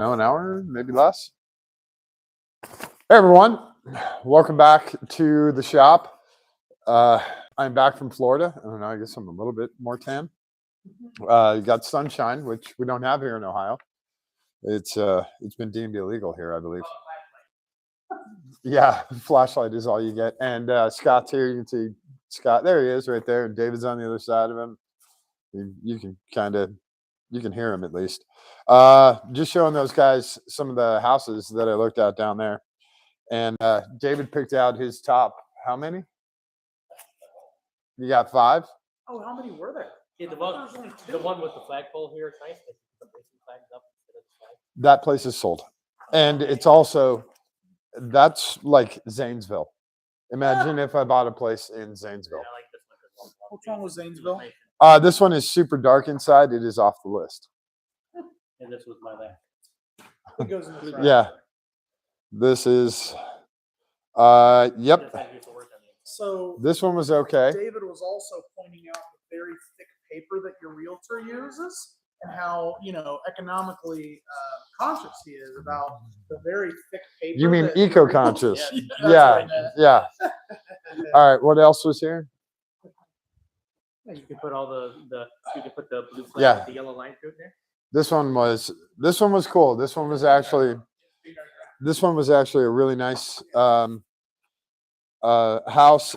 an hour, maybe less. Hey everyone, welcome back to the shop. I'm back from Florida. I don't know, I guess I'm a little bit more tan. You got sunshine, which we don't have here in Ohio. It's been deemed illegal here, I believe. Yeah, flashlight is all you get. And Scott's here. You can see Scott. There he is, right there. And David's on the other side of him. You can you can hear him at least. Just showing those guys some of the houses that I looked at down there. And David picked out his top. How many? You got 5? Oh, how many were there? Yeah, the one with the flagpole here is nice. Flags up instead of flag. That place is sold. And it's also, that's like Zanesville. Imagine if I bought a place in Zanesville. Yeah, I like this one. Which one was Zanesville? This one is super dark inside. It is off the list. And this was my last. It goes in the trash. Yeah. This is, yep. So This one was okay. David was also pointing out the very thick paper that your realtor uses and how, economically conscious he is about the very thick paper. You mean that- eco-conscious? That's Yeah, what I meant. yeah. All right, what else was here? Yeah, you can put all you can put the blue flag Yeah. with the yellow line through there. This one was cool. This one was actually a really nice house.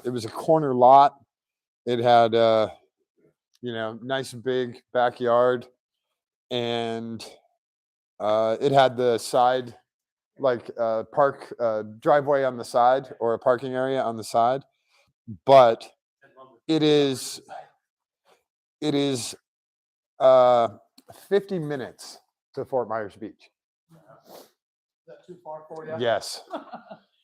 It was a corner lot. It had nice big backyard, and it had the side park driveway on the side, or a parking area on the side, but it is 50 minutes to Fort Myers Beach. Is that too far for you? Yes.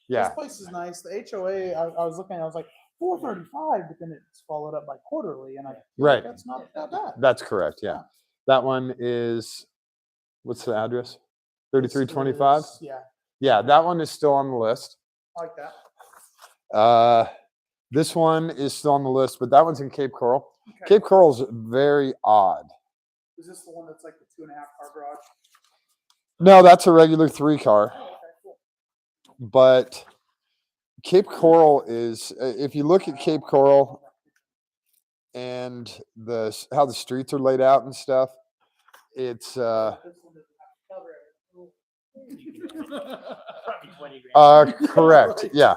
Yeah. This place is nice. The HOA, I was looking at it, I was like, $435, but then it's followed up by quarterly, and I feel like Right. that's not that bad. That's correct. Yeah. That one is, what's the address? 3325? Yeah, Yeah, that one is still on the list. I like that. This one is still on the list, but that one's in Cape Coral. Okay. Cape Coral's very odd. Is this the one that's like the 2.5 car garage? No, that's a regular 3-car. Oh, okay, cool. But Cape Coral is, if you look at Cape Coral and how the streets are laid out and stuff, it's This one doesn't have to cover Probably 20 grand. correct. Yeah.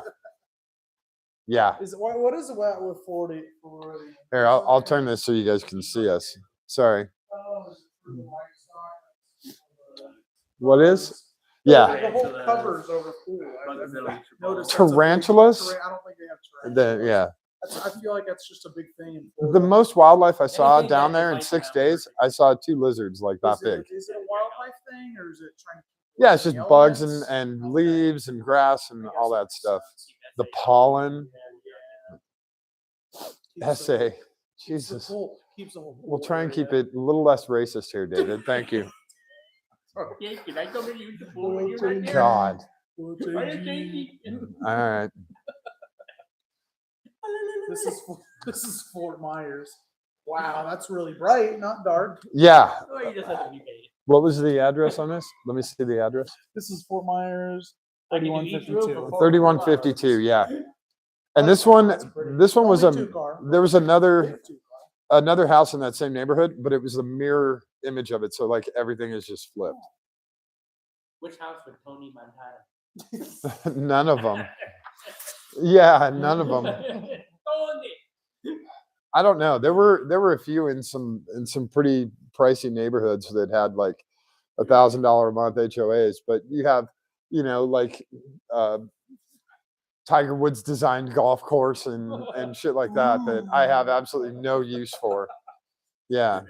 Yeah. Is it, what is it with 40? Here, I'll turn this so you guys can see us. Sorry. What is? Yeah. The whole covers over pool. Tarantulas? I don't think they have tarantulas. Yeah. I feel like that's just a big thing in The Florida. most wildlife I saw Anything down that there is in like 6 that. days, I saw 2 lizards like that big. Is it a wildlife thing, or is it trying to? Yeah, it's just the bugs elements? and Okay. leaves and grass and I guess all that makes stuff. sense. The pollen. Keeps the- Essay. keeps the Jesus. pool- keeps the whole We'll pool try and keep area. it a little less racist here, David. Thank you. Yeah, can I come in and use the pool when you're right there? God. Pool Are you changing. changing? All right. This is Fort Myers. Wow, that's really bright, not dark. Yeah. Oh, you just have to be paid. What was the address on this? Let me see the address. This is Fort Myers, I can do each room 3152. before- 3152. Yeah. And this one was Only 2-car. there was another 2-car. house in that same neighborhood, but it was a mirror image of it. So like everything is just flipped. Which house with Tony Montana? None of them. Yeah, none of them. Tony. I don't know. There were a few in some pretty pricey neighborhoods that had like $1,000 a month HOAs, but you have, Tiger Woods designed golf course and shit like that I have absolutely no use for. Yeah.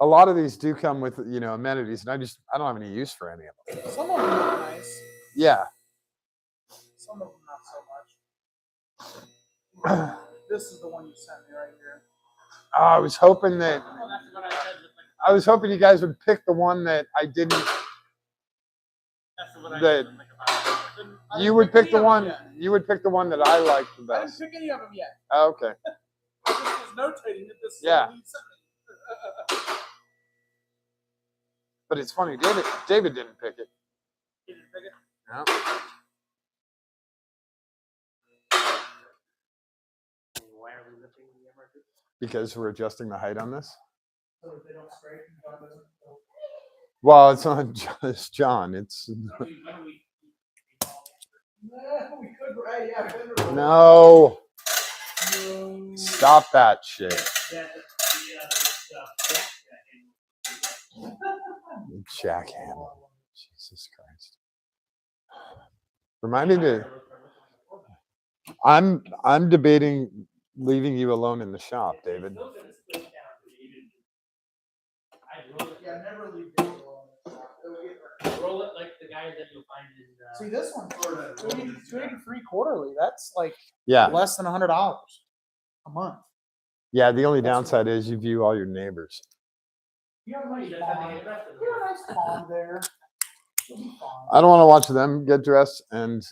A lot of these do come with, amenities, and I don't have any use for any of them. Some of them are nice. Yeah. Some of them not so much. This is the one you sent me right here. I was hoping that Oh, that's what I said. I was hoping you guys would pick the one that I didn't. That's what I That said. I you didn't would pick any the of them one. yet. You would pick the one that I liked the I didn't best. pick any of them yet. Oh, okay. I just was notating that this is Yeah. the one you sent me. But it's funny, David didn't pick it. No. Why are we lifting the MR2? Because we're adjusting the height on this. So if they don't scrape, John doesn't. Well, it's not just John. It's No, we could, right? Yeah. Fender roll. no. No. Stop that shit. Jackhammer. Jesus Christ. Remind me to. I'm debating leaving you alone in the shop, David. Yeah, never leave it alone. It'll get hurt. Roll it like the guys that you'll find in. See this one, 283 quarterly. That's like Yeah. less than $100 a month. Yeah. The only downside is you view all your neighbors. You have a nice You just have to pond. get dressed in You have a nice pond there. You'll be fine. I don't want to watch them get dressed, and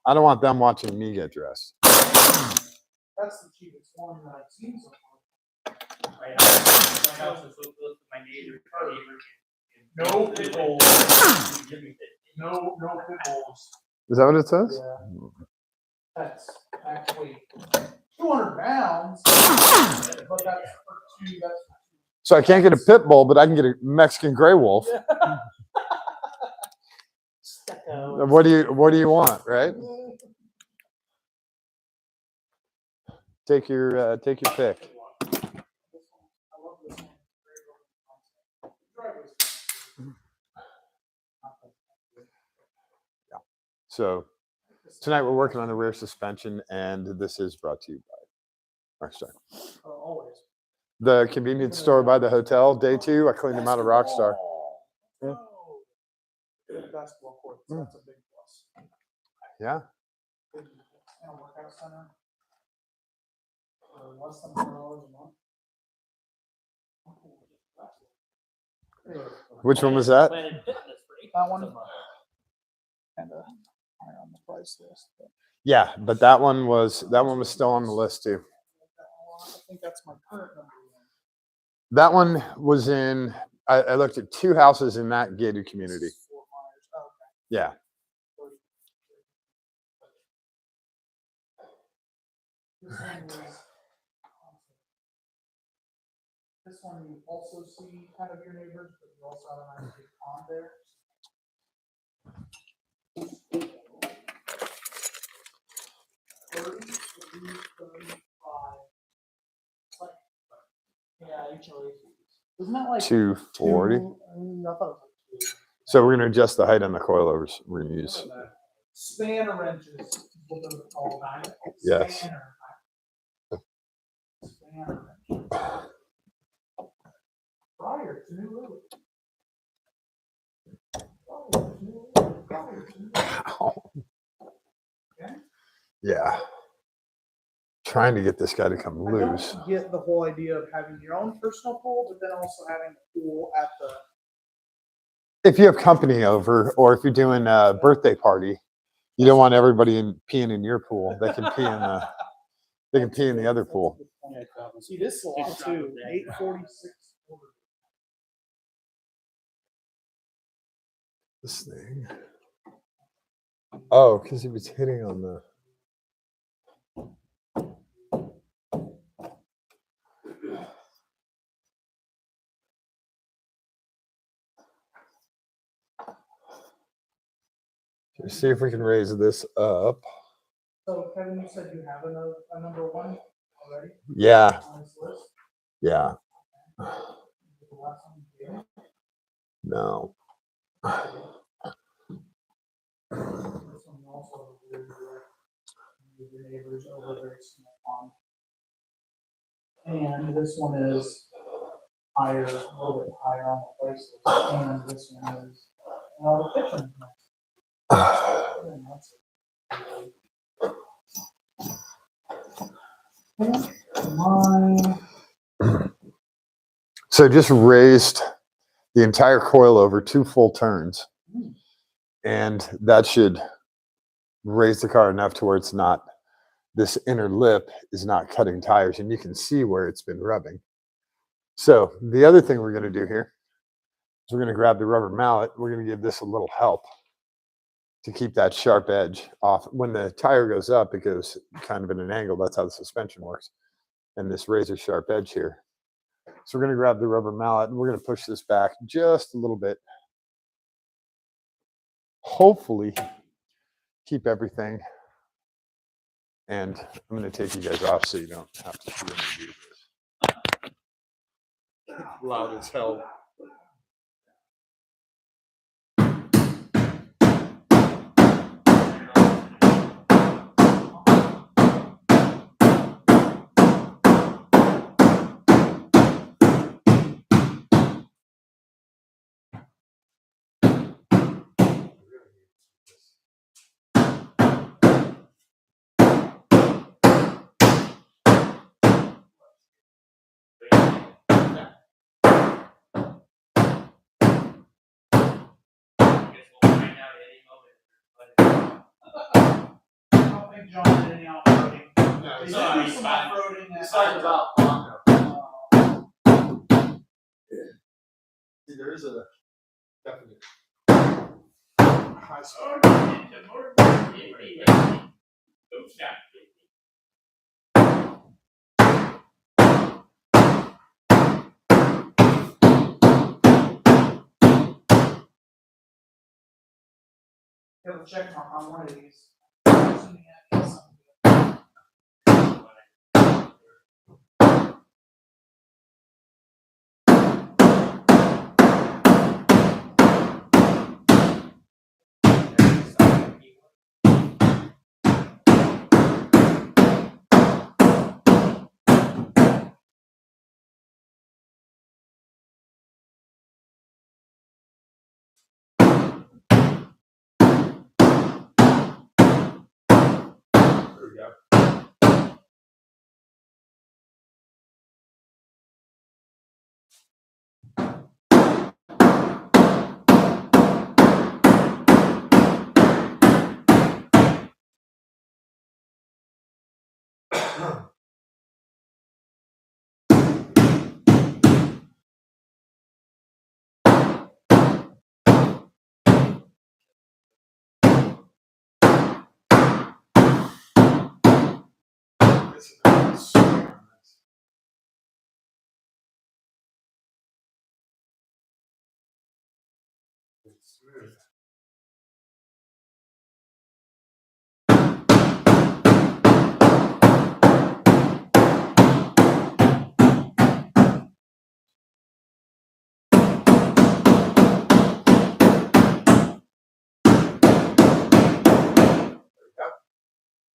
I don't want them watching me get dressed. That's the cheapest one that I've seen so far. My house is so close to my neighbor. No pit bulls. No pit bulls. Is that what it says? Yeah. That's actually 200 pounds. But that's for two. That's So I can't get a pit bull, but I can get a Mexican gray wolf. Stucco. What do you want, right? Take your pick. I love this one. Driveway's So tonight we're working on the rear suspension, and this is brought to you by Rockstar. always. The convenience store by the hotel, day 2, I cleaned them out of Rockstar. Yeah. Oh. Good basketball courts. That's a big plus. Yeah. Big, workout center. For less than $100 a month. Which one was that? Planet Fitness for That one? $8 a month. Kind of higher on the price list. But Yeah, but that one was still on the list too. I think that's my current number one. That one was in. I looked at 2 houses in that gated community. Fort Myers. Oh, okay. Yeah. This one you also see kind of your neighbors, but you also have a nice big pond there. Yeah, usually. Isn't that like 240. I thought it was like 2. So we're gonna adjust the height on the coilovers. We're gonna use. Spanner wrenches is what those are called. Yes. Spanner wrenches. Prior to New Lily. Okay. Yeah. Trying to get this guy to come I loose. don't get the whole idea of having your own personal pool, but then also having a pool at the. If you have company over, or if you're doing a birthday party, you don't want everybody peeing in your pool. They can pee in the. They can pee in the other pool. See this lot too, 846. This thing. Oh, because he was hitting on the. Let's see if we can raise this up. So Kevin, you said you have a number one already Yeah, on this list? yeah. The last one you gave me? No. This one you also have a very direct with your neighbors over a very small pond. And this one is higher, a little bit higher on the price list. And this one is, the kitchen. And that's it. Mine. So just raised the entire coil over 2 full turns. And that should raise the car enough to where it's not, this inner lip is not cutting tires, and you can see where it's been rubbing. So the other thing we're going to do here, So we're going to grab the rubber mallet. We're going to give this a little help to keep that sharp edge off. When the tire goes up, it goes kind of at an angle. That's how the suspension works. And this razor sharp edge here. So we're going to grab the rubber mallet and we're going to push this back just a little bit. Hopefully keep everything. And I'm going to take you guys off so you don't have to see me do this. Loud as hell. I don't think John did any off-roading. No, He it's did not. do some off-roading at- It's talking about Honda. See, there is a definite high speed. Have a check mark on one of these. Assuming I get something. There we go. It's smooth.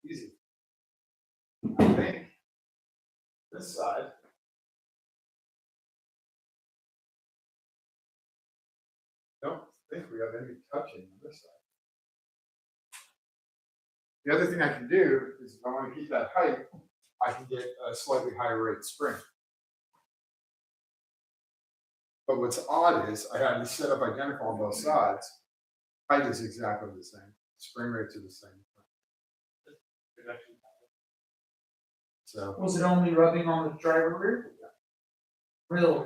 Easy. I think this side. Don't think we have any touching on this side. The other thing I can do is if I want to keep that height, I can get a slightly higher rate spring. But what's odd is I have this set up identical on both sides. Height is exactly the same. Spring rates are the same. So Was it only rubbing on the driver rear? Really?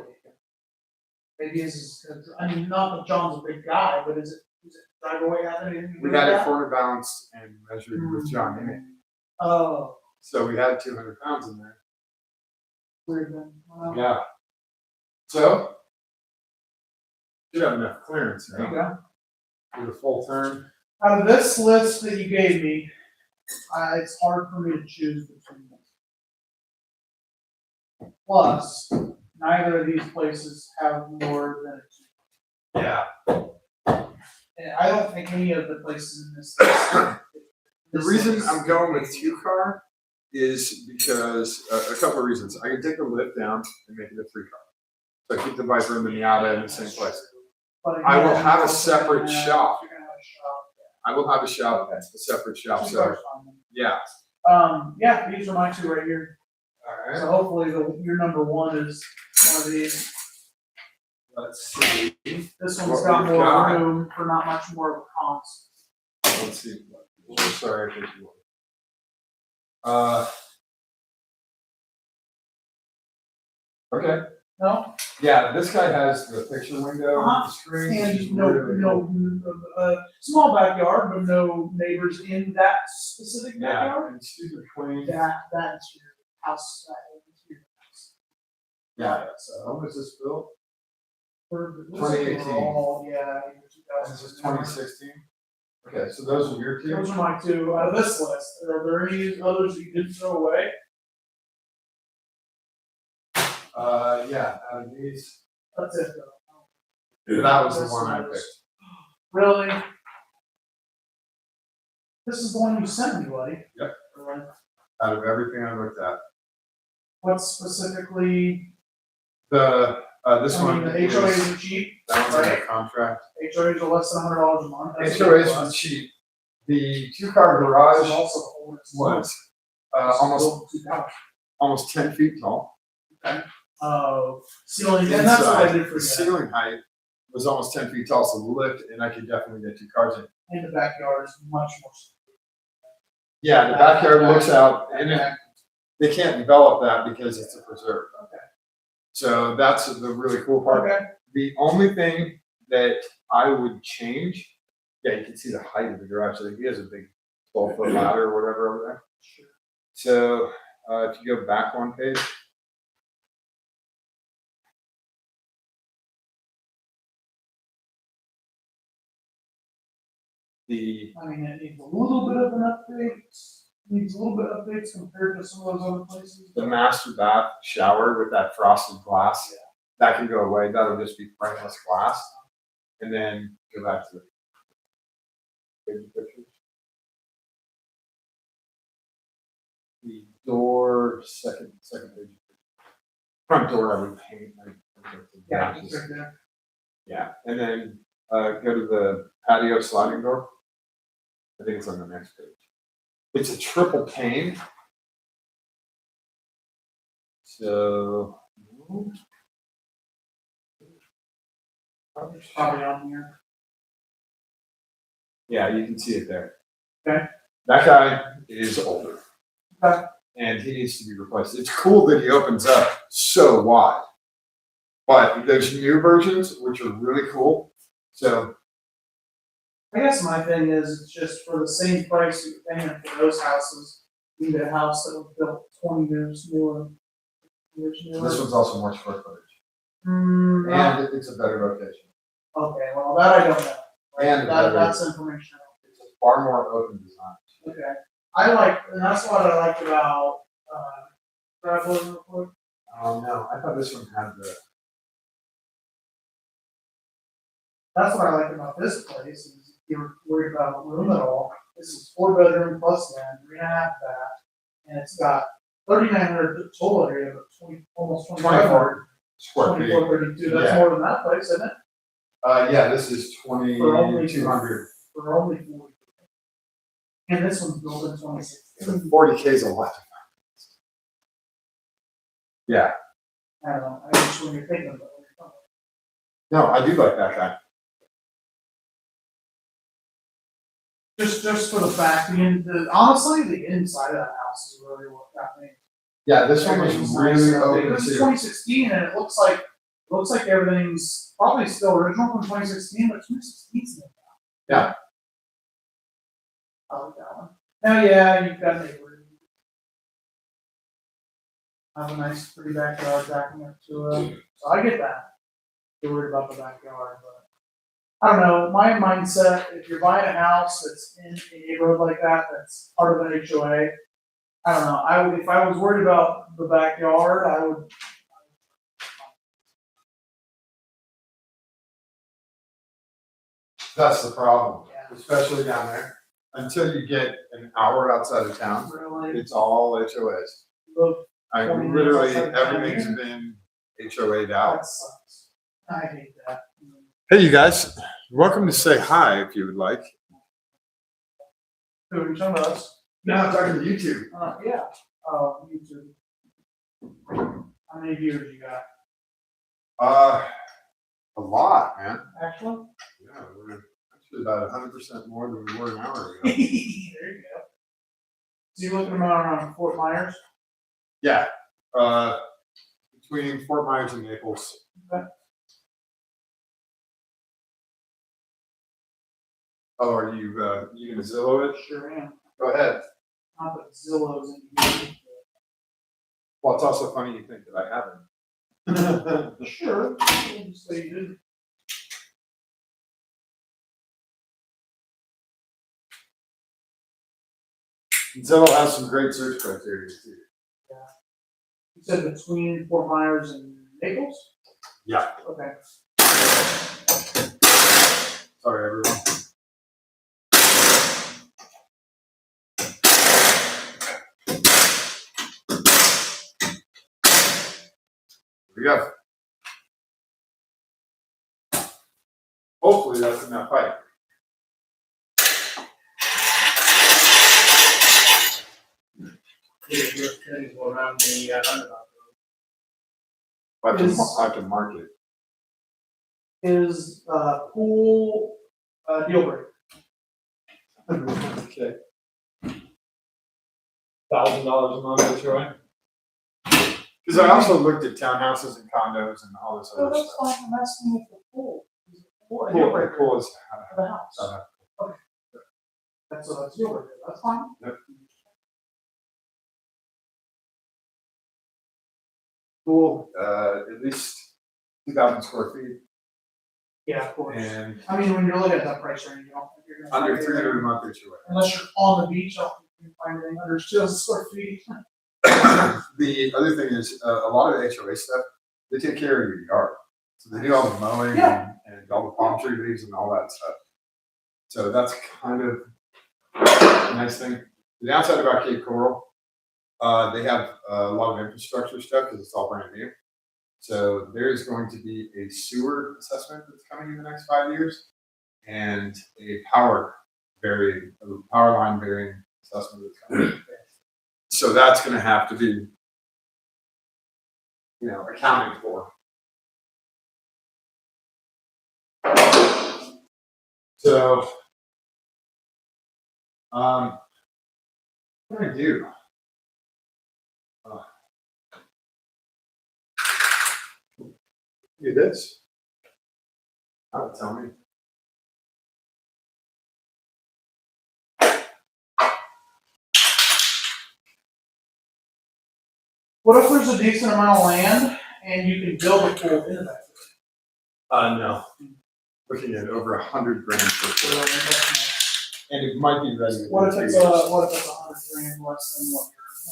Maybe it's, I mean, not that John's a big guy, but is it driver weight have anything to do we with had it that? corner balanced and measured with John in it. Oh, So we had 200 pounds in there. weird then. Well, Yeah. So should have enough clearance there you now. go. Do the full turn. Out of this list that you gave me, it's hard for me to choose between them. Plus, neither of these places have more than a two. Yeah. And I don't think any of the places in this list. The reason I'm going with 2-car is because a couple of reasons. I can take the lift down and make it a 3-car. So I keep the Viper and the Miata in the same place. But I will again, have a you're also separate gonna have- shop. You're gonna have a shop. I will have a shop, a separate shop. Two So cars on them. yeah. Yeah, these are my two right here. All right. So hopefully your number one is one of these. Let's see. This What one's got we've more got. room for not much more of a cost. Let's see. Oh, sorry, I think you Okay. No? Yeah, this guy has the picture window on the screen. which is And no, really cool. small backyard, but no neighbors in that specific Yeah, backyard? and super clean. That's your house. That's your house. Yeah. So. When was this built? This is 2018. all, yeah. This is 2016. Okay, so those are your two. Those are my two out of this list. Are there any others you didn't throw away? Yeah, out of these, That's it though. that was the This one I was- picked. Really? This is the one you sent me, buddy. Yep. Really? Out of everything I looked at, What specifically, this I one mean, the HOAs is are cheap, that one's a right? contract. HOAs are less than $100 a month. That's HOAs good. were cheap. The 2-car This garage is also the oldest was almost 10 feet tall. Ceiling, and that's what I Inside, did for the you. ceiling height was almost 10 feet tall, so the lift, and I could definitely get 2 cars in. In the backyard is much more. Yeah, the backyard looks out, and Okay. they can't develop that because it's a preserve. Okay. So that's the really cool part. Okay. The only thing that I would change, yeah, you can see the height of the garage. Like he has a big 12-foot ladder or whatever over there. Sure. So if you go back one page. The I mean, it needs a little bit of an update, needs a little bit of updates compared to some of those other places. the master bath shower with that frosted glass, that can go away. That'll just be frameless glass. And then go back to the big pictures. The door, second page. Front door, I would paint. Yeah, it's right there. Yeah, and then go to the patio sliding door. I think it's on the next page. It's a triple pane. So. Probably on here. Yeah, you can see it there. Okay. That guy is older. Okay. And he needs to be replaced. It's cool that he opens up so wide. But there's new versions, which are really cool. So, I guess my thing is, it's just for the same price you're paying for those houses, you need a house that was built 20 years newer. this one's also more square footage. Hmm, And it's a better location. okay, well, that I don't know. And That's information. it's a far more open design. Okay, and that's what I liked about, Traveler real quick. No, I thought this one had the. That's what I like about this place, is if you're worried about room at all, this is 4-bedroom plus den, 3.5 bath, and it's got 3,900 total area, but almost 2,500. Square feet. 2432, that's Yeah. more than that place, isn't it? Yeah, this is For only 2,200. For only 40. And this one's built in 2016. 40K is a lot. Yeah, I don't know, I just when you're thinking about it. no, I do like that guy. Just for the fact, honestly, the inside of that house is really what got me. Yeah, this one was Everything's really nice. open This is too. 2016, and it looks like everything's probably still original from 2016, but 2016's. Yeah. I like that one. Oh, yeah, you've got neighbors. Have a nice, pretty backyard backing up to it, so I get that. You're worried about the backyard, but. I don't know, my mindset, if you're buying a house that's in a neighborhood like that, that's part of an HOA, I don't know, if I was worried about the backyard, I would. That's the problem, Yeah. especially down there. Until you get an hour outside of town, Really, it's all HOAs. look, I 20 minutes literally, outside of town everything's here? been HOA'd out. that sucks. I hate that. Hey, you guys, welcome to say hi if you would like. Who are you talking about us? No, I'm talking to YouTube. Yeah, oh, YouTube. How many viewers you got? A lot, man. Actually? Yeah, we're actually about 100% more than we were an hour ago. There you go. So you looking around Fort Myers? Yeah, between Fort Myers and Naples. Okay. Oh, are you gonna Zillow it? Sure am. Go ahead. Not that Zillow's in here. Well, it's also funny you think that I haven't. Sure. We'll just say you didn't. Zillow has some great search criteria too. You said between Fort Myers and Naples? Yeah. Okay. Sorry, everyone. Here we go. Hopefully that's enough pipe. If you're gonna go around the roundabout. I have to mark it. Is pool deal breaker? Okay. $1,000 a month is right. Because I also looked at townhouses and condos and all this Oh, other that's stuff. fine. I'm asking if the pool. Is the pool a deal breaker Pool is. for the house? That's a deal breaker. That's fine. Pool, at least 2,000 square feet Yeah, of course. and I mean, when you're looking at that price range, you don't think you're gonna under find 300 a anything- month or two. unless you're on the beach, I don't think you can find anything under 2,000 square feet. The other thing is, a lot of the HOA stuff, they take care of your yard. So they do all the mowing Yeah. and all the palm tree leaves and all that stuff. So that's kind of a nice thing. The downside about Cape Coral, they have a lot of infrastructure stuff because it's all brand new. So there's going to be a sewer assessment that's coming in the next 5 years and a power line bearing assessment that's coming. So that's gonna have to be, accounted for. So, what do I do? Do this. That'll tell me. What if there's a decent amount of land and you can build a pool in the back? No. Looking at over 100 grand per So foot. that's And it might be ready. not- What if within it's 2 years. what if it's 100 grand less than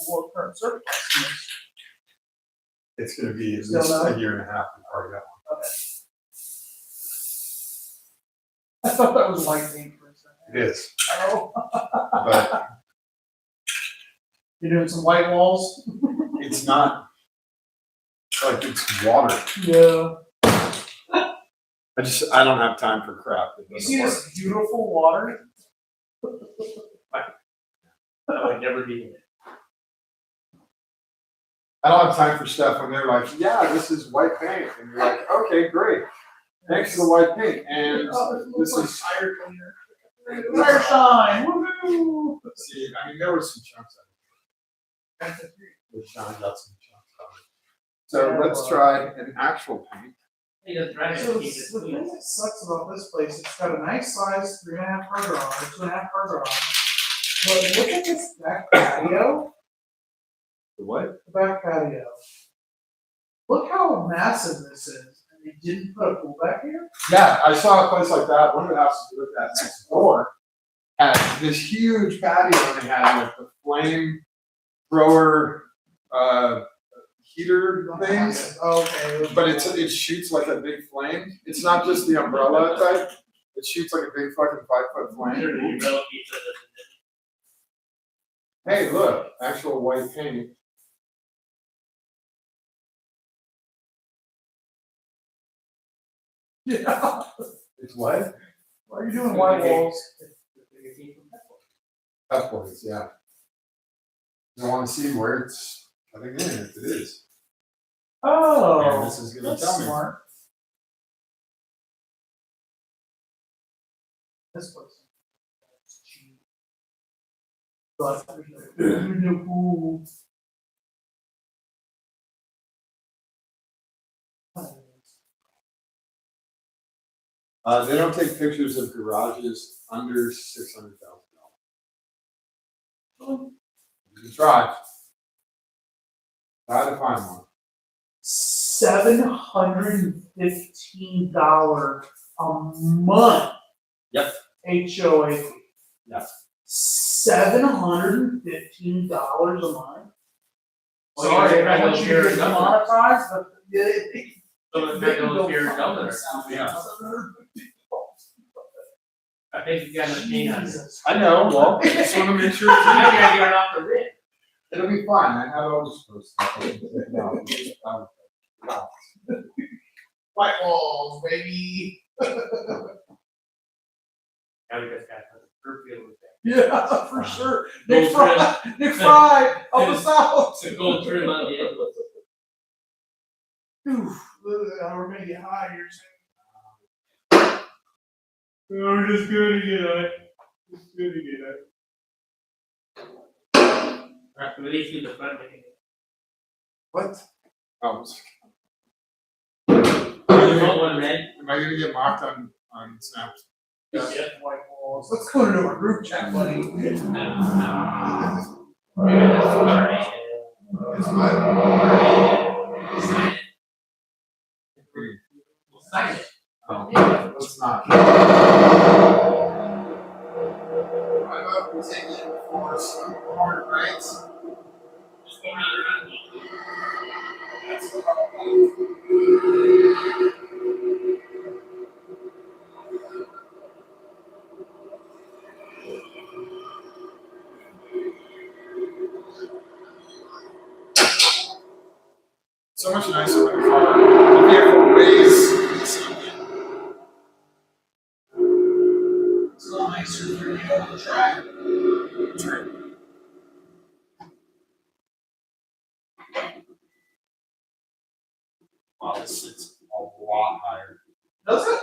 what current service price is? It's gonna be at Still least no? a year and a half before I got one. I thought that was white paint for a second. It is, Oh, but you're doing some white walls? it's not like it's water. Yeah. I don't have time for crap. That You doesn't see work. this beautiful water? That would never be in it. I don't have time for stuff when they're like, yeah, this is white paint. And you're like, okay, great. Thanks for the white paint. And Oh, it this looks is, like tire cleaner. Tire shine, woohoo! see, I mean, there were some chunks of it. The shine got some chunks of it. So Yeah, let's well. try an actual paint. He doesn't try So to the keep it thing clean. that sucks about this place, it's got a nice size 3.5 car garage, or 2.5 car garage. But look at this back patio, The what? the back patio. Look how massive this is, and they didn't put a pool back here? Yeah, I saw a place like that. One of the houses we looked at next door had this huge patio and they had like the flame thrower heater things. Okay. But it shoots like a big flame. It's not just the umbrella type. It shoots like a big fucking 5-foot flame. Sure, you know, pizza doesn't- Hey, look, actual white paint. Yeah, It's what? why are you doing white walls? That's what it's, yeah. I want to see where it's cutting in if it is. Oh, And this is gonna that's tell me. smart. This place. It's cheap. But there's no pool. They don't take pictures of garages under $600,000. You can try. Try to find one. $715 a month. Yep. HOA fee. Yep. $715 a month. Well, Sorry, you're I want you to here get in Dublin. demonetized, but Some of the regulars here in Dublin. Yeah. I think you got a canine. Jesus. I know, well, I just want to make sure. You gotta get it off the rib. It'll be fine. I have all this stuff. White walls, baby. Now we just got the curb field with that. Yeah, for sure. Gold Nick Fry, Nick Fry, up the south. Some gold trim on the end. Oof, we're gonna get high here soon. We're just gonna get it. Just gonna get it. Alright, so at least do the front thing. What? Oh, You want one red? am I gonna get mocked on Snaps? Just white walls. Let's go into our group chat, buddy. Maybe that's alright. It's fine. We'll sign it. Oh, let's not. I thought we were taking it for some hard rights. Just go around. So much nicer when the vehicle weighs something. It's a little nicer for you to try. Turn. Wow, this sits a lot higher. Does it?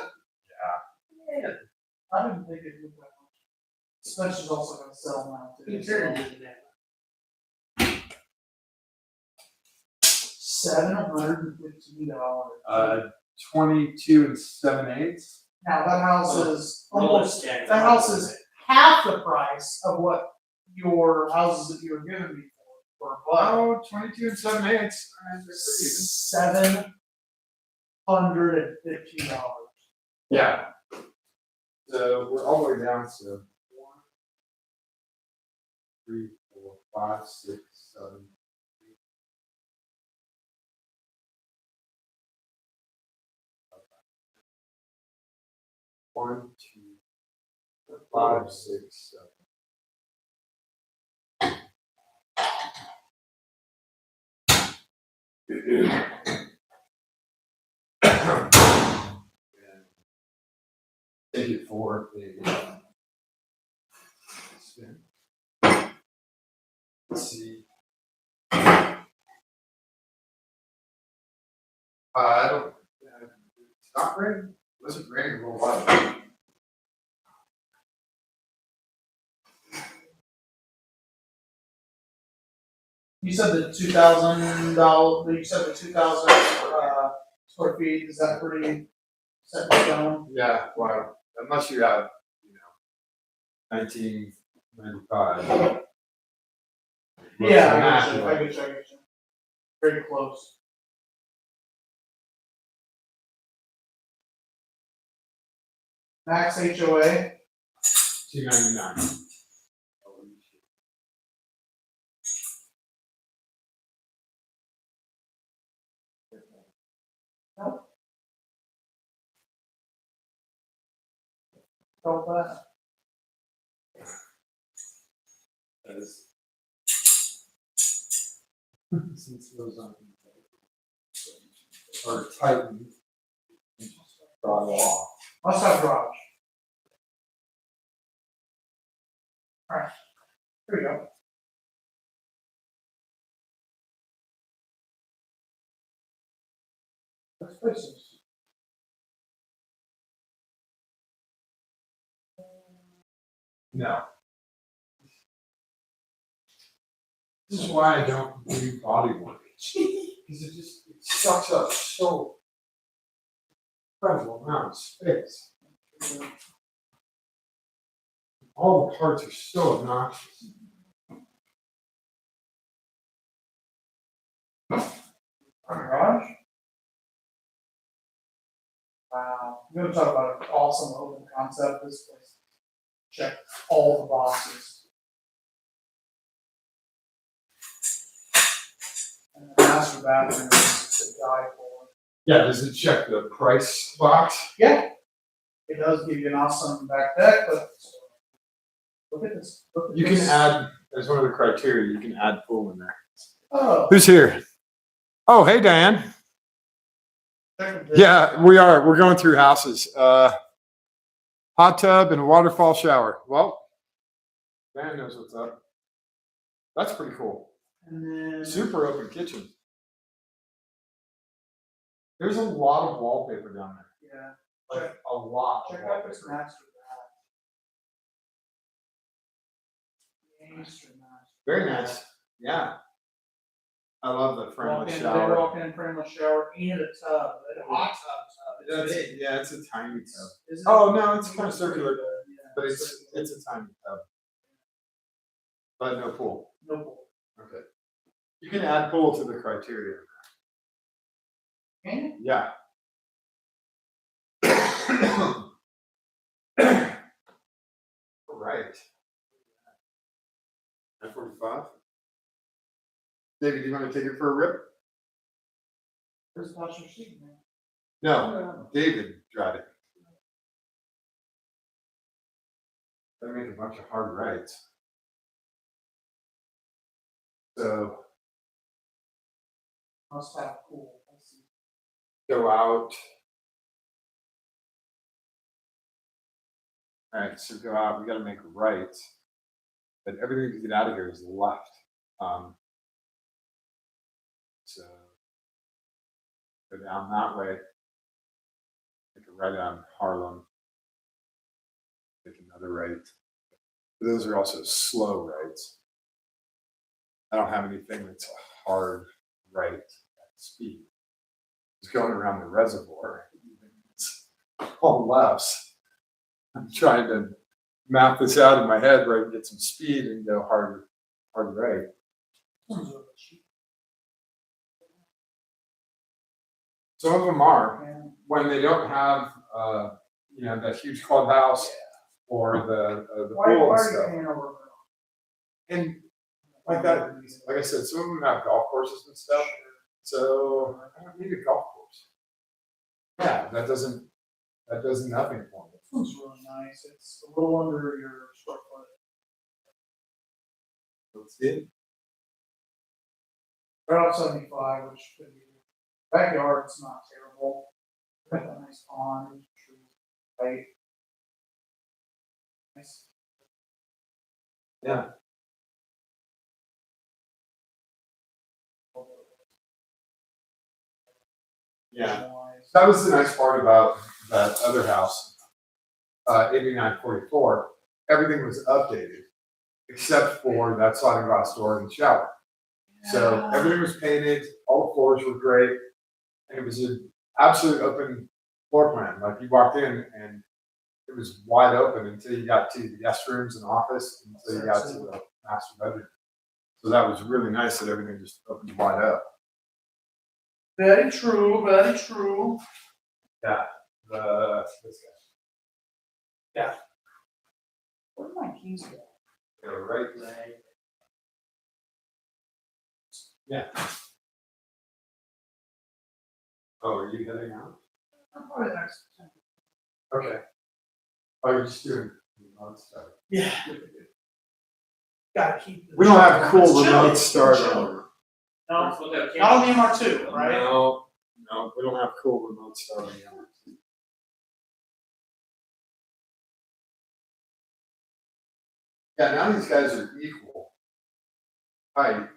Yeah. I didn't think it would that much. Spencer's also gonna sell now too. Good turn. $715. 22 7/8. Now, that house is Roller almost, stack. that house is half the price of what your houses that you were giving me for a buck. Oh, 22 7/8. $715. Yeah. So we're all the way down to 1, 3, 4, 5, 6, 7. 1, 2, 5, 6, 7. Take it for the spin. Let's see. I don't. It's not raining. It wasn't raining for a while. You said the $2,000, you said the 2,000, square feet, is that pretty set in stone? Yeah, well, unless you have, 1995. Yeah, I get you. Very close. Max HOA, 299. felt that. That is. Since those are tightened. Draw it off. Must have garage. Alright, here we go. Let's place this. No. This is why I don't do body work. Because it sucks up so incredible amount of space. All the parts are so obnoxious. Garage? Wow, you're gonna talk about an awesome open concept, this place. Check all the boxes. And the master bathroom is to die for. Yeah, does it check the price box? Yeah, it does give you an awesome back deck, but look at this, look at You can this. add, as one of the criteria, you can add pool in there. Oh, Who's here? Oh, hey, Diane. check this. Yeah, we are. We're going through houses. Hot tub and a waterfall shower. Well, Dan knows what's up. That's pretty cool. And then. Super open kitchen. There's a lot of wallpaper down there. Yeah, Like a lot of check out this wallpaper. master bath. Master. Very nice. Yeah. I love the Walk frameless in, they shower. walk in, frameless shower and a tub, a hot tub. That's, It's big. yeah, it's a tiny tub. Isn't it? Oh, no, it's kind of circular, Yeah, but it's a tiny tub. But no pool. no pool. Okay. You can add pool to the criteria. Can you? Yeah. Right. F-45. David, do you want to take it for a rip? Where's the passenger seat, man? No, David drive it. They make a bunch of hard rights. So Must have pool. Let's see. go out. All right, so go out. We got to make right, but everything to get out of here is left. So go down that way. Take a right on Harlem. Take another right. But those are also slow rights. I don't have anything that's a hard right at speed. It's going around the reservoir. It's all lefts. I'm trying to map this out in my head where I can get some speed and go hard right. Sounds really cheap. Some of them are Man. when they don't have, that huge clubhouse or the Why pool and are you stuff. paying over? And like that, like I said, some of them have golf courses and stuff. So I don't need a golf course. Yeah, that does nothing for me. This one's really nice. It's a little under your square foot. Let's see. Right off 75, which could be backyard's not terrible. Got that nice pond, trees, right? Nice. Yeah. Yeah. That was the nice part about that other house, 8944. Everything was updated except for that sliding glass door and shower. So everything was painted, all the floors were great, and it was an absolute open floor plan. Like you walked in and it was wide open until you got to the guest rooms and office, until you got to the master bedroom. So that was really nice that everything just opened wide up. Very true, very true. This guy. Where did my keys go? Go right leg. Yeah. Oh, are you heading out? I'm probably next. Okay. Oh, you're just doing remote start. Yeah. Gotta keep. the We don't have chill. cool It's chilly. remote It's start chilly. on. No, Let's look at a not on the MR2, right? No, we don't have cool remote start on the MRT. Yeah, now these guys are equal height,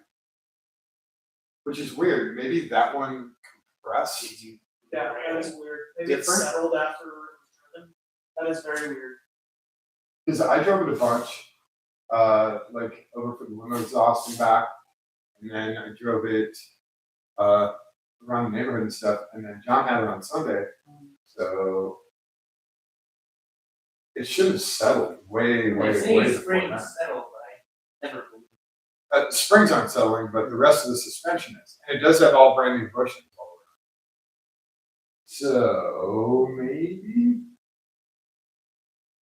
which is weird. Maybe that one compressed. Yeah, that is weird. Maybe it's Different? settled after it was driven. That is very weird. Because I drove it a bunch, like over for the limo exhaust and back, and then I drove it around the neighborhood and stuff, and then John had it on Sunday, so it should have settled way, way, They say way before spring that. settled, but I never believed. The springs aren't settling, but the rest of the suspension is. And it does have all brand new bushings all around. So maybe.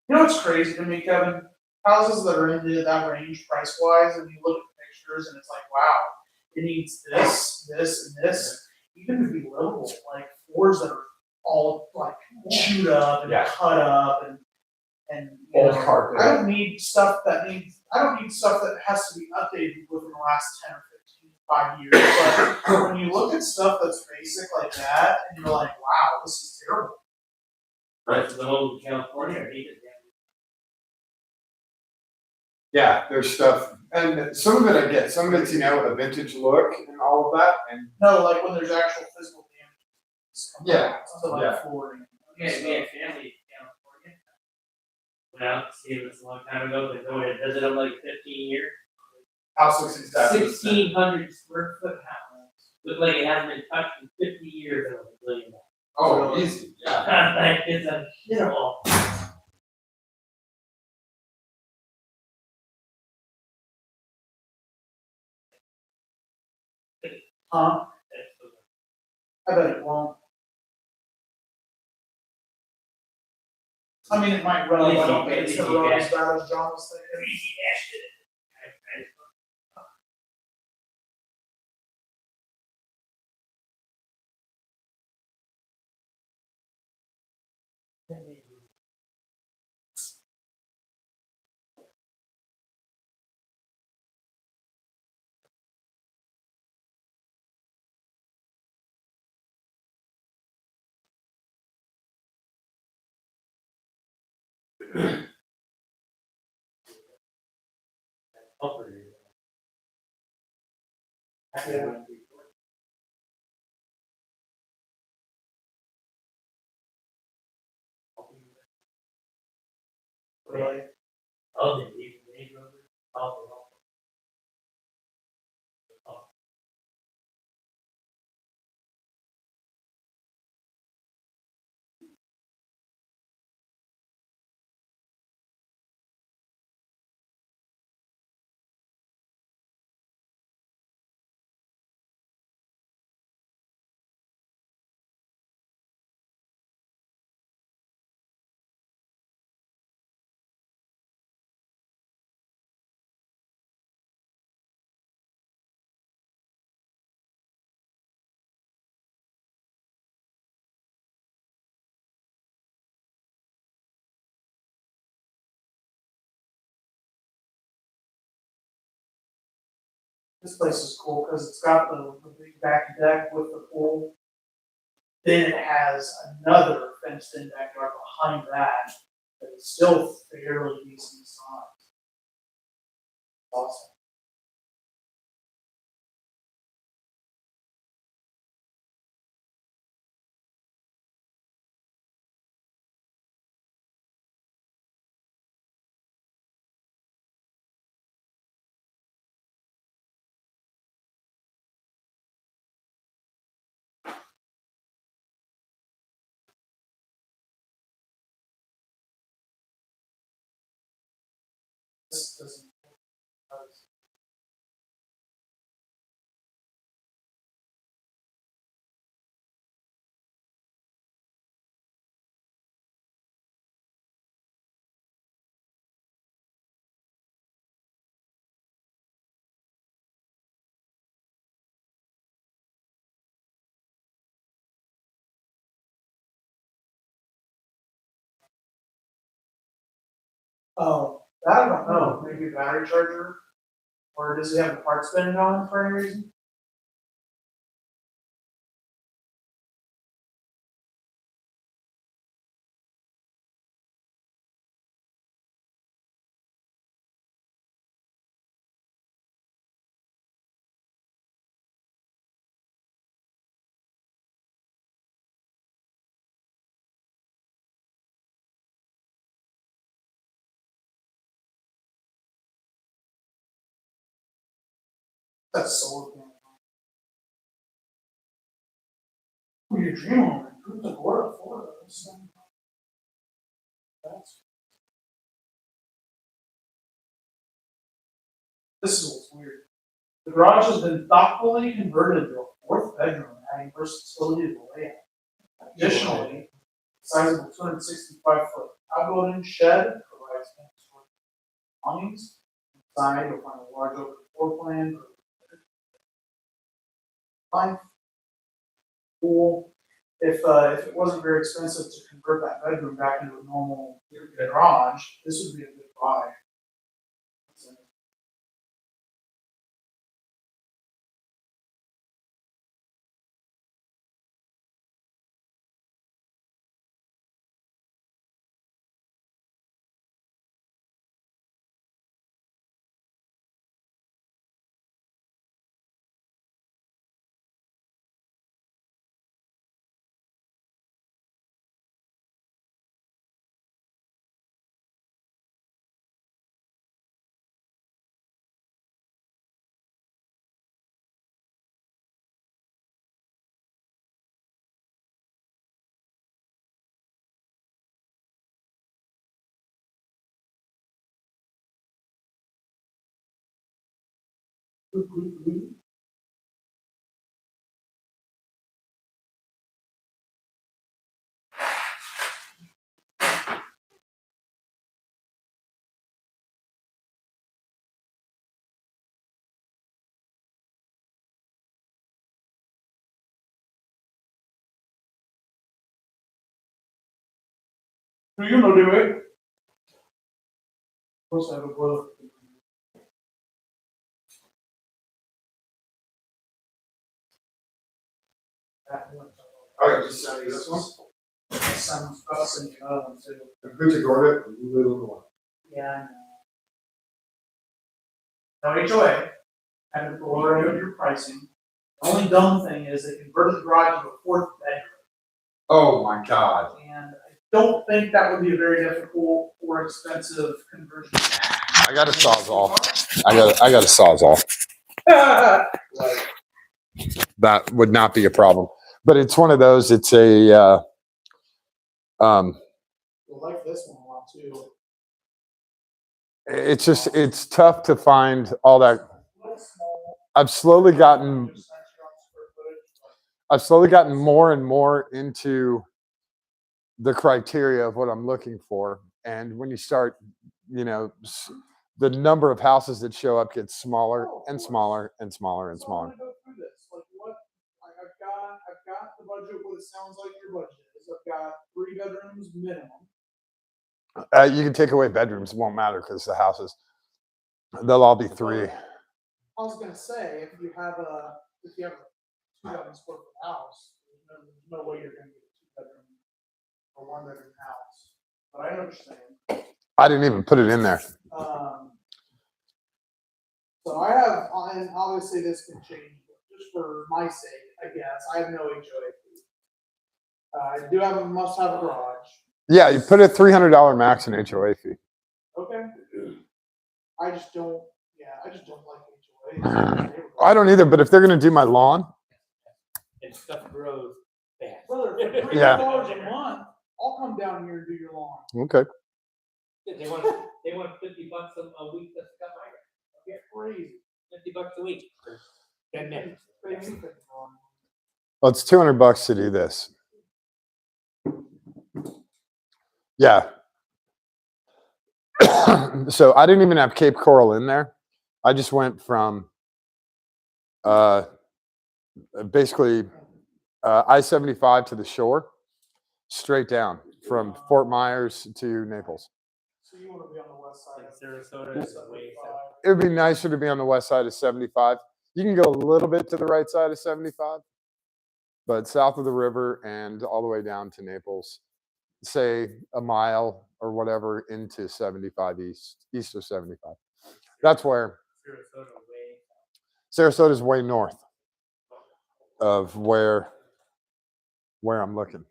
You know what's crazy to me, Kevin? Houses that are in that range price wise, and you look at the pictures and it's like, wow, it needs this, this, and this. Even to be livable, like floors that are all like chewed up and Yeah. cut up and you Old know, carpet. I don't need stuff that has to be updated within the last 10 or 15, 5 years. But when you look at stuff that's basic like that, and you're like, wow, this is terrible. Right, the old California, I hate it. Yeah, there's stuff, and some of it I get. Some of it's a vintage look and all of that, and No, like when there's actual physical damage. Yeah, Something yeah. like flooring. We had family in California. Went out to see them a long time ago, but go and visit them like 15 years. house looks exactly the same. 1,600 square foot house. Looked like it hasn't been touched in 50 years and it was $1 billion. Oh, easy. Yeah. Like, it's unhittable. Huh? I bet it won't. I mean, it might run, but I don't think it's gonna run as bad as John was thinking. Yeah. Really? Oh, they drove it. Oh, This place is cool because it's got the big back deck with the pool. Then it has another fenced in backyard behind that, but it's still fairly decent size. Awesome. This doesn't. Oh, that I don't know, maybe a battery charger, or does he have the parts been on for any reason? That's solar panel. Who you dream on, who's the board for this thing? That's. This is what's weird. The garage has been thoughtfully converted to a fourth bedroom, adding versatility to the layout. Additionally, sizable 265-foot outbuilding shed provides awnings. Inside, you'll find a large open floor plan. Fine. Pool. If it wasn't very expensive to convert that bedroom back into a normal garage, this would be a good buy. Do you know the way? Of course, I have a brother. I just sent you this one. Sounds about the other one too. Gucci Gordon, little one. Yeah, I know. No HOA, and the lower end of your pricing. The only dumb thing is they converted the garage to a fourth bedroom. Oh my God. And I don't think that would be a very difficult or expensive conversion. I got a Sawzall. I got a Sawzall. That would not be a problem. But it's one of those, it's a, I like this one a lot too. it's tough to find all that. I've slowly gotten more and more into the criteria of what I'm looking for. And when you start, the number of houses that show up gets smaller and smaller and smaller and smaller. Go through this. Like what? I've got the budget. What it sounds like your budget is. I've got 3 bedrooms minimum. You can take away bedrooms; it won't matter because the houses, they'll all be 3. I was gonna say if you have a 2,000 square foot house, there's no way you're gonna get a 2-bedroom or 1-bedroom house. But I understand. I didn't even put it in there. So I have, and obviously this can change, but just for my sake, I guess, I have no HOA fee. I do have must have a garage. Yeah, you put a $300 max in HOA fee. Okay. I just don't like HOA. I don't either, but if they're going to do my lawn, And stuff grows fast. Brother, for $300 Yeah. a month, I'll come down here and do your lawn. okay. They want $50 a week to cut my grass. Get crazy. $50 a week for 10 minutes. Well, it's $200 to do this. Yeah. So I didn't even have Cape Coral in there. I just went from basically I-75 to the shore, straight down from Fort Myers to Naples. So you want to be on the west side Like of Sarasota is way south. It would be nicer to be on the west side of 75. You can go a little bit to the right side of 75, but south of the river and all the way down to Naples, say a mile or whatever into 75 east of 75. That's where Sarasota way. Sarasota is way north of where I'm looking.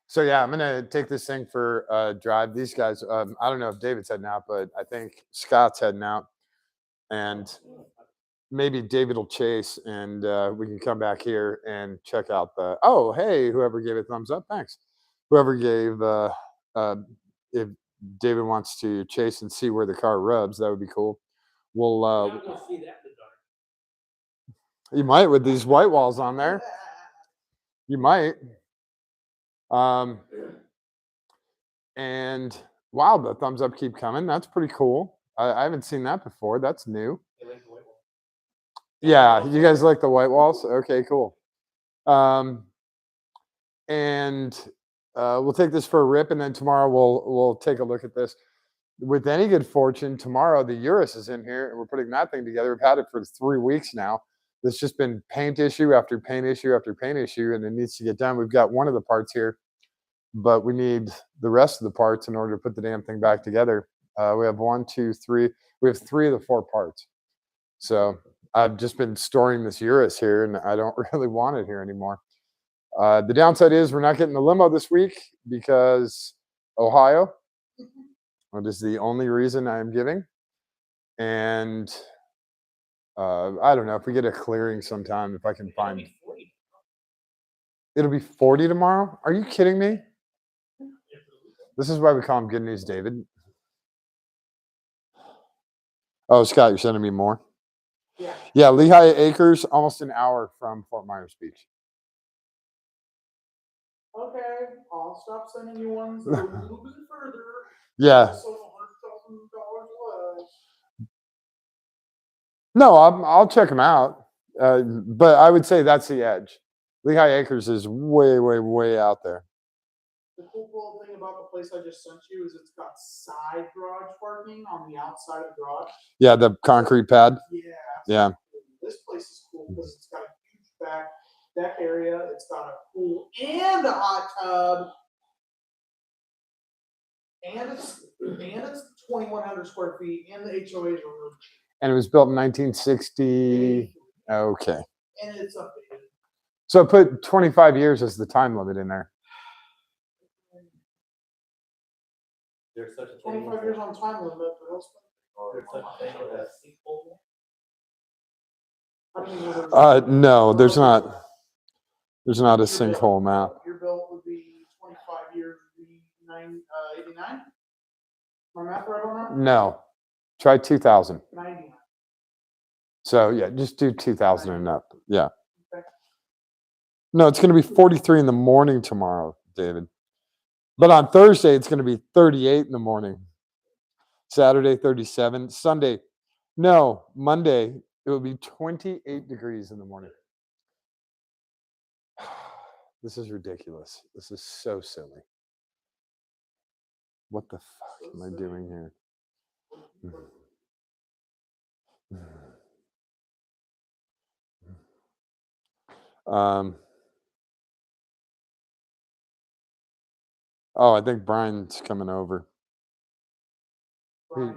So yeah, I'm gonna take this thing for a drive. These guys, I don't know if David's heading out, but I think Scott's heading out, and maybe David will chase, and we can come back here and check out the. Oh, hey, whoever gave a thumbs up, thanks. Whoever gave, if David wants to chase and see where the car rubs. That would be cool. We'll You're not gonna see that in the dark. you might with these white walls on there. You might. And wow, the thumbs up keep coming. That's pretty cool. I haven't seen that before. That's new. They like the white wall. Yeah, you guys like the white walls? Okay, cool. And we'll take this for a rip, and then tomorrow we'll take a look at this. With any good fortune, tomorrow the Urus is in here, and we're putting that thing together. We've had it for 3 weeks now. There's just been paint issue after paint issue after paint issue, and it needs to get done. We've got one of the parts here, but we need the rest of the parts in order to put the damn thing back together. We have 1, 2, 3. We have 3 of the 4 parts. So I've just been storing this Urus here, and I don't really want it here anymore. The downside is we're not getting the limo this week because Ohio. That is the only reason I am giving. And I don't know if we get a clearing sometime, if I can It'll find. be 40. It'll be 40 tomorrow. Are you kidding me? This is why we call him Good News David. Oh, Scott, you're sending me more? Yeah. Yeah, Lehigh Acres, almost an hour from Fort Myers Beach. Okay, I'll stop sending you ones that are a little bit further. Yeah. Also, $100,000 less. No, I'll check them out. But I would say that's the edge. Lehigh Acres is way, way, way out there. The cool thing about the place I just sent you is it's got side garage parking on the outside of the garage. Yeah, the concrete pad. Yeah. Yeah. This place is cool because it's got a huge back deck area. It's got a pool and a hot tub. And it's 2,100 square feet, and the HOAs are really cheap. And it was built in 1960. Okay. And it's updated. So put 25 years as the time limit in there. There's such a thing. 25 years on time limit, but also. There's such a thing as a sinkhole. I don't even know there's- No, there's not. There's not a sinkhole map. Your bill would be 25 years, would be 89? My math right on that? No. Try 2000. 99. So yeah, just do 2000 and up. Yeah. Okay. No, it's going to be 43 in the morning tomorrow, David. But on Thursday, it's going to be 38 in the morning. Saturday, 37. Sunday, no, Monday, it will be 28 degrees in the morning. This is ridiculous. This is so silly. What the fuck am I doing here? Oh, I think Brian's coming over. Brian,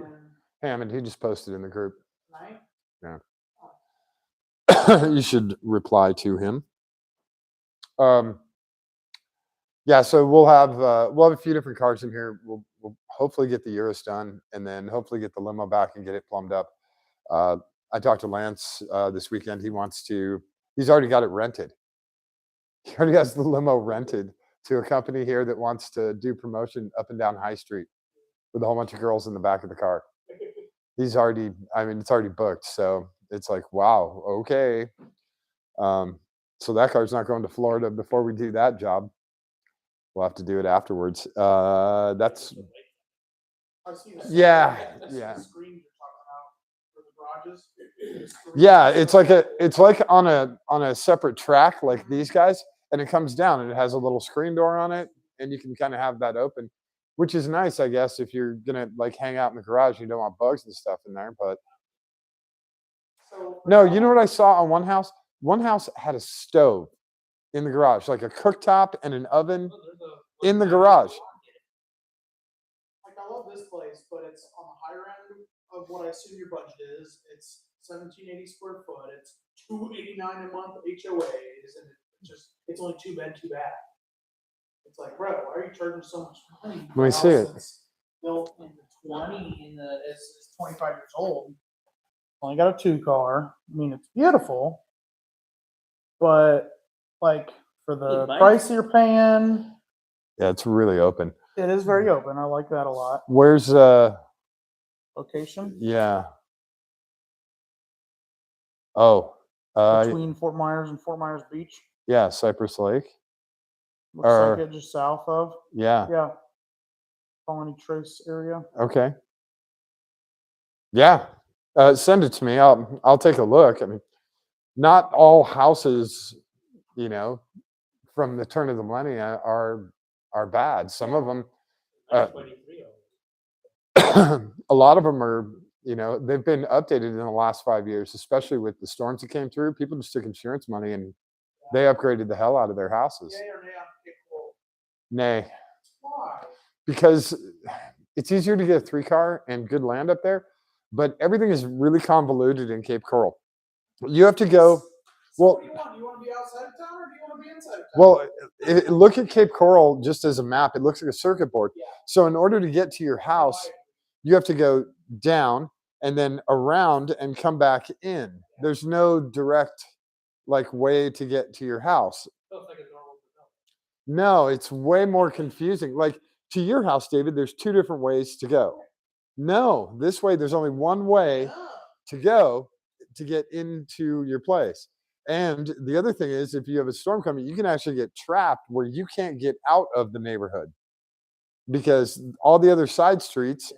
Hammond, he just posted in the group. Knight? You should reply to him. Yeah, so we'll have a few different cars in here. We'll hopefully get the Urus done, and then hopefully get the limo back and get it plumbed up. I talked to Lance this weekend. He's already got it rented. He already has the limo rented to a company here that wants to do promotion up and down High Street with a whole bunch of girls in the back of the car. It's already booked. So it's like, wow, okay. So that car's not going to Florida before we do that job. We'll have to do it afterwards. That's I see the Yeah, I see yeah. the screen you're talking about for the garages. yeah, it's like on a separate track like these guys, and it comes down and it has a little screen door on it, and you can kind of have that open, which is nice, I guess, if you're gonna like hang out in the garage and you don't want bugs and stuff in there. But So, no, you know what I saw on one house? One house had a stove in the garage, like a cooktop and an oven in the garage. Like, I love this place, but it's on the higher end of what I assume your budget is. It's 1,780 square foot. It's $289 a month HOAs, and it's only 2 bed, 2 bath. It's like, bro, why are you charging so much money? Let me see it. It's built in the it's 25 years old. Only got a 2-car. I mean, it's beautiful, but like for the Nice. price you're paying, Yeah, it's really open. It is very open. I like that a lot. Where's Location yeah. Oh, between Fort Myers and Fort Myers Beach. yeah, Cypress Lake. Looks like Or- it just south of. Yeah. Yeah. Colony Trace area. Okay. Yeah. Send it to me. I'll take a look. I mean, not all houses, you know, from the turn of the millennia are bad. Some of them, Uh, 23 a lot of them are, you know, they've been updated in the last 5 years, especially with the storms that came through. People just took insurance money and they upgraded the hell out of their houses. Yay or nay on Cape Coral? Nay, Why? because it's easier to get a 3-car and good land up there, but everything is really convoluted in Cape Coral. You have to go. So Well, what do you want? Do you want to be outside of town or do you want to be inside of town? well, look at Cape Coral just as a map. It looks like a circuit board. Yeah. So in order to get to your house, you have to go down and then around and come back in. There's no direct like way to get to your house. Feels like a normal development. No, it's way more confusing. Like to your house, David, there's 2 different ways to go. No, this way there's only one way Yeah. to go to get into your place. And the other thing is, if you have a storm coming, you can actually get trapped where you can't get out of the neighborhood because all the other side streets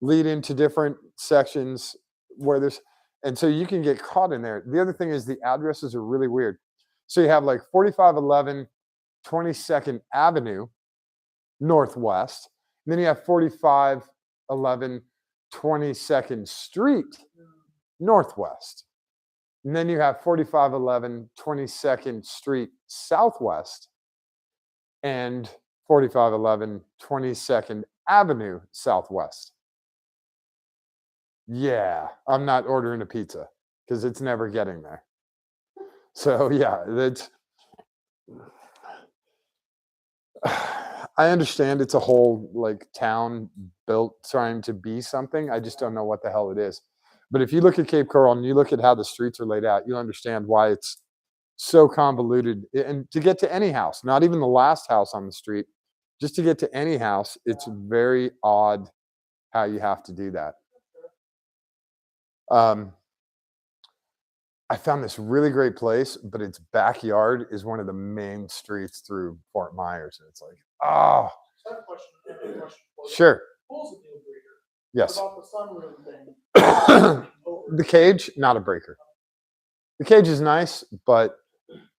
lead into different sections where there's, and so you can get caught in there. The other thing is the addresses are really weird. So you have like 4511 22nd Avenue Northwest, and then you have 4511 22nd Street Northwest. And then you have 4511 22nd Street Southwest and 4511 22nd Avenue Southwest. Yeah, I'm not ordering a pizza because it's never getting there. So yeah, that's I understand it's a whole like town built trying to be something. I just don't know what the hell it is. But if you look at Cape Coral and you look at how the streets are laid out, you'll understand why it's so convoluted. And to get to any house, not even the last house on the street, just to get to any house, it's very odd how you have to do that. I found this really great place, but its backyard is one of the main streets through Fort Myers. And it's like, oh, So I have a question. I have a question for you. sure. Pool's a deal breaker. Yes. What about the sunroom thing? The cage, not a breaker. The cage is nice, but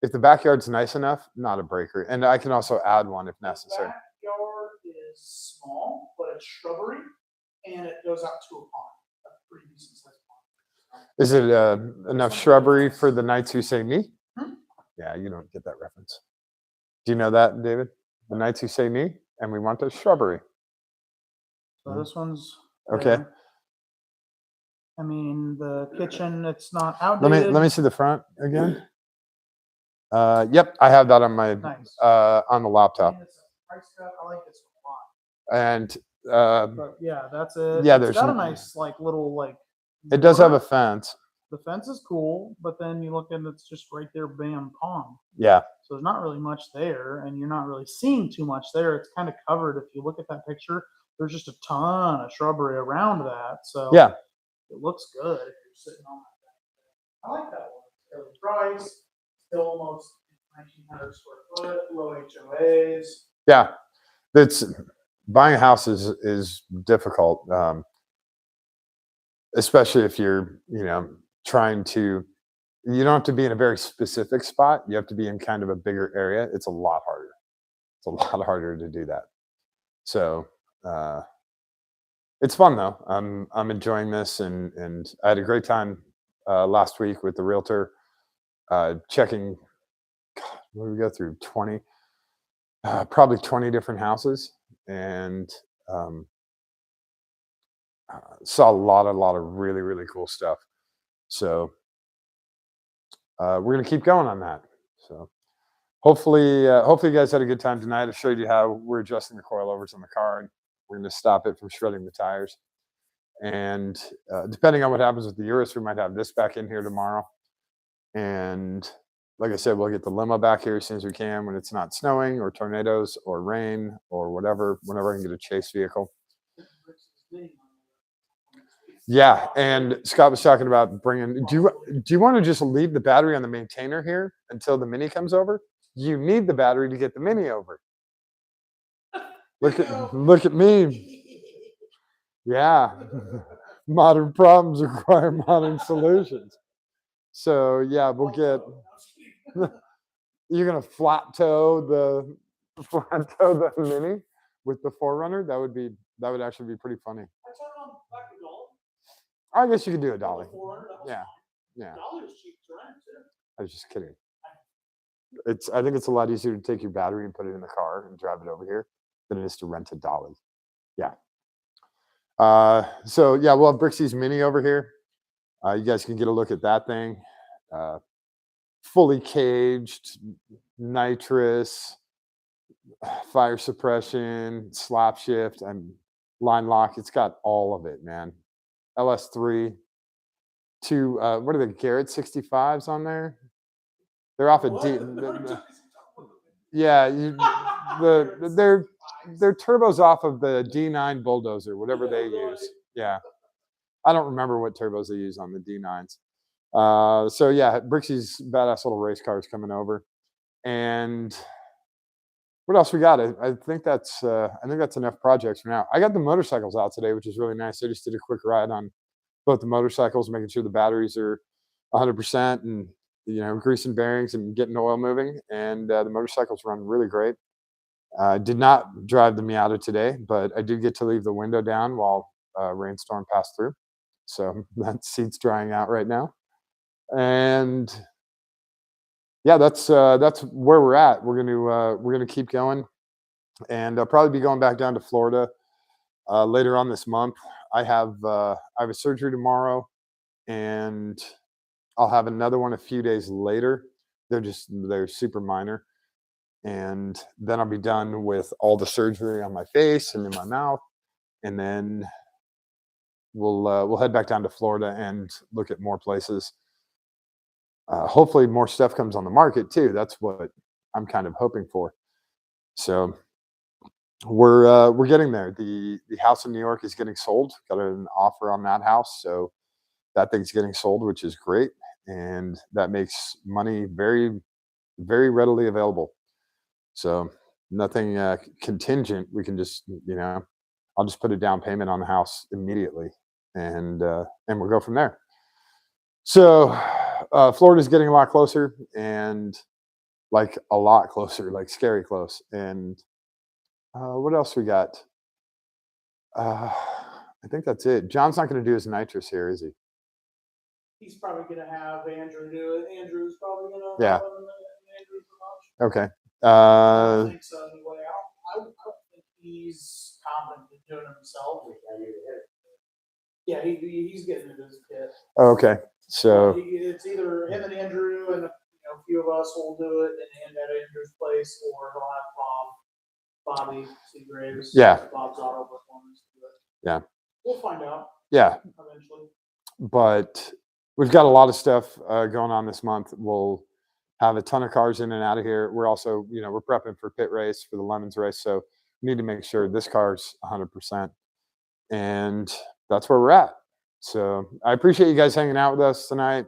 if the backyard's nice enough, not a breaker. And I can also add one if necessary. The backyard is small, but it's shrubbery, and it goes out to a pond, a pretty decent sized pond. Is it enough shrubbery for the Knights Who Say Me? Hmm? Yeah, you don't get that reference. Do you know that, David? The Knights Who Say Me, and we want the shrubbery. So this one's Okay. there. I mean, the kitchen, it's not Let outdated. me see the front again. Yep, I have that on my Nice. on the laptop. And it's a price cut. I like this one a lot. And But yeah, that's it. Yeah, It's there's got a n- nice like little like. it does have a border. fence. The fence is cool, but then you look and it's just right there, bam, pond. Yeah. So there's not really much there, and you're not really seeing too much there. It's kind of covered. If you look at that picture, there's just a ton of shrubbery around that. So Yeah. it looks good if you're sitting on that. I like that one. Fairly priced, still almost 1,900 square foot, low HOAs. Yeah. That's buying a house is difficult. Especially if you're, trying to, you don't have to be in a very specific spot. You have to be in kind of a bigger area. It's a lot harder. It's a lot harder to do that. So it's fun though. I'm enjoying this, and I had a great time last week with the realtor checking. God, what did we go through? 20, probably 20 different houses, and saw a lot of really, really cool stuff. So we're gonna keep going on that. So hopefully you guys had a good time tonight. I showed you how we're adjusting the coilovers on the car, and we're gonna stop it from shredding the tires. And depending on what happens with the Urus, we might have this back in here tomorrow. And like I said, we'll get the limo back here as soon as we can when it's not snowing or tornadoes or rain or whatever. Whenever I can get a chase vehicle. Yeah, and Scott was talking about bringing. Do you want to just leave the battery on the maintainer here until the Mini comes over? You need the battery to get the Mini over. Look at me. Yeah, modern problems require modern solutions. So yeah, we'll get. You're gonna flat toe the Mini with the Forerunner. That would actually be pretty funny. I guess you could do a dolly. Yeah, yeah. I was just kidding. I think it's a lot easier to take your battery and put it in the car and drive it over here than it is to rent a dolly. Yeah. So yeah, we'll have Brixie's Mini over here. You guys can get a look at that thing. Fully caged, nitrous, fire suppression, slap shift, and line lock. It's got all of it, man. LS3, two, what are the Garrett 65s on there? They're off of yeah, they're turbos off of the D9 Bulldozer, whatever they use. Yeah, I don't remember what turbos they use on the D9s. So yeah, Brixie's badass little race cars coming over, and what else we got? I think that's enough projects for now. I got the motorcycles out today, which is really nice. I just did a quick ride on both the motorcycles, making sure the batteries are 100% and greasing bearings and getting oil moving. And the motorcycles run really great. Did not drive the Miata today, but I did get to leave the window down while rainstorm passed through. So that seat's drying out right now. And yeah, that's where we're at. We're gonna keep going, and I'll probably be going back down to Florida later on this month. I have a surgery tomorrow, and I'll have another one a few days later. They're super minor, and then I'll be done with all the surgery on my face and in my mouth, and then we'll head back down to Florida and look at more places. Hopefully more stuff comes on the market too. That's what I'm kind of hoping for. So we're getting there. The house in New York is getting sold. Got an offer on that house, so that thing's getting sold, which is great, and that makes money very, very readily available. So nothing contingent. We can just I'll just put a down payment on the house immediately, and we'll go from there. So Florida's getting a lot closer, and like a lot closer, like scary close. And what else we got? I think that's it. John's not going to do his nitrous here, is he? He's probably gonna have Andrew do it. Andrew's probably gonna Yeah. Andrew's promotion. Okay. I don't think so anyway. I don't think he's confident in doing it himself. Yeah, he's getting into his kit. Okay. So It's either him and Andrew and a few of us will do it and hand at Andrew's place, or he'll have Bobby Seagraves, Yeah. Bob's Auto Performance do it. Yeah. We'll find out yeah, eventually. but we've got a lot of stuff going on this month. We'll have a ton of cars in and out of here. We're also, we're prepping for pit race for the Lemons race, so we need to make sure this car's 100%, and that's where we're at. So I appreciate you guys hanging out with us tonight.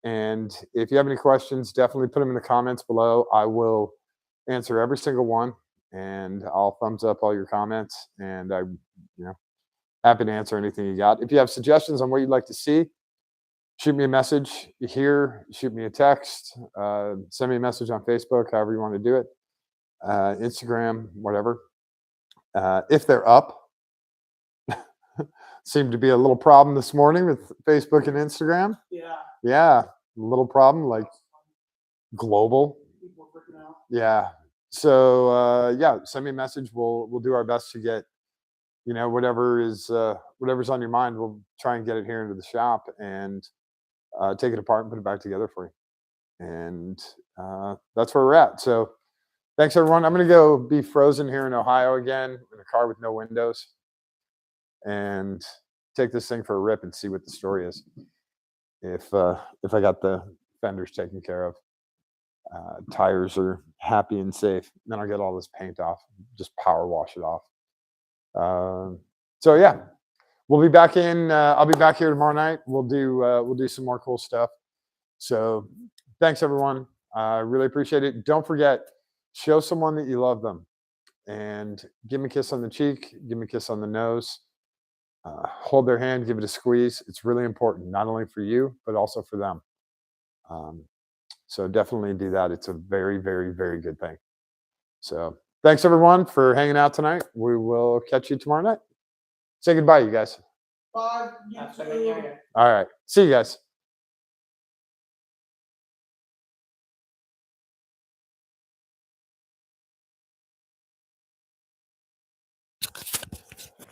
And if you have any questions, definitely put them in the comments below. I will answer every single one, and I'll thumbs up all your comments. And I'm, happy to answer anything you got. If you have suggestions on what you'd like to see, shoot me a message here, shoot me a text, send me a message on Facebook, however you want to do it, Instagram, whatever. If they're up, seemed to be a little problem this morning with Facebook and Instagram. Yeah, a little problem, like global. People are freaking out. Yeah. So yeah, send me a message. We'll do our best to get, whatever's on your mind. We'll try and get it here into the shop and take it apart and put it back together for you. And that's where we're at. So thanks everyone. I'm gonna go be frozen here in Ohio again in a car with no windows, and take this thing for a rip and see what the story is. If I got the fenders taken care of. tires are happy and safe. Then I'll get all this paint off, just power wash it off. So yeah, we'll be back in. I'll be back here tomorrow night. We'll do some more cool stuff. So thanks everyone. I really appreciate it. Don't forget, show someone that you love them, and give them a kiss on the cheek, give them a kiss on the nose, hold their hand, give it a squeeze. It's really important, not only for you, but also for them. So definitely do that. It's a very, very, very good thing. So thanks everyone for hanging out tonight. We will catch you tomorrow night. Say goodbye, you guys. Bye. Happy New Year. All right. See you guys.